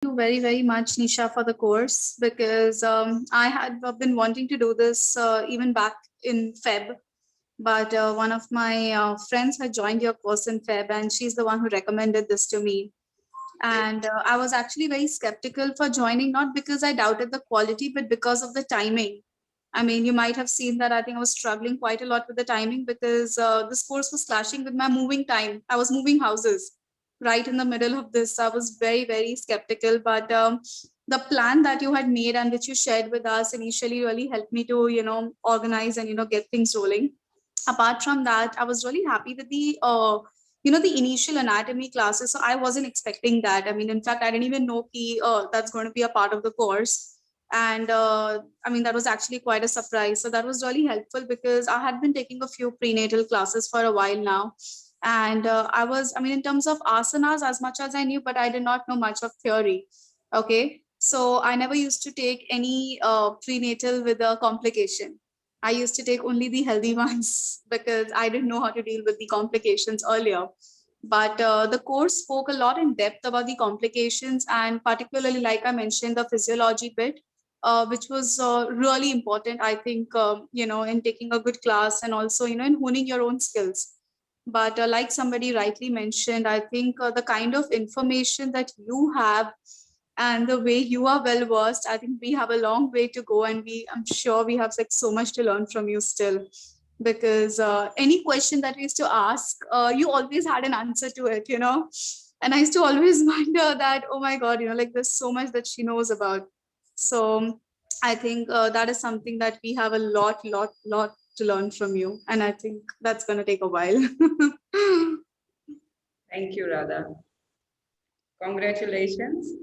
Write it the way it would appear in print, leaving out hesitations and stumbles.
You very, very much, Nisha, for the course because I had been wanting to do this even back in Feb. But one of my friends had joined your course in Feb, and she's the one who recommended this to me. And I was actually very skeptical for joining, not because I doubted the quality, but because of the timing. I mean, you might have seen that I think I was struggling quite a lot with the timing because this course was clashing with my moving time. I was moving houses right in the middle of this. I was very, very skeptical. But the plan that you had made and which you shared with us initially really helped me to, organize and, get things rolling. Apart from that, I was really happy with the initial anatomy classes. So I wasn't expecting that. I mean, in fact, I didn't even know that's going to be a part of the course. And I mean, that was actually quite a surprise. So that was really helpful because I had been taking a few prenatal classes for a while now. And I mean, in terms of asanas, as much as I knew, but I did not know much of theory. Okay. So I never used to take any prenatal with a complication. I used to take only the healthy ones because I didn't know how to deal with the complications earlier. But the course spoke a lot in depth about the complications and particularly, like I mentioned, the physiology bit, which was really important, I think, in taking a good class and also, in honing your own skills. But like somebody rightly mentioned, I think the kind of information that you have and the way you are well versed, I think we have a long way to go, and I'm sure we have like so much to learn from you still, because any question that we used to ask, you always had an answer to it. And I used to always wonder that, oh my god, like there's so much that she knows about. So I think that is something that we have a lot to learn from you, and I think that's going to take a while. Thank you, Radha. Congratulations.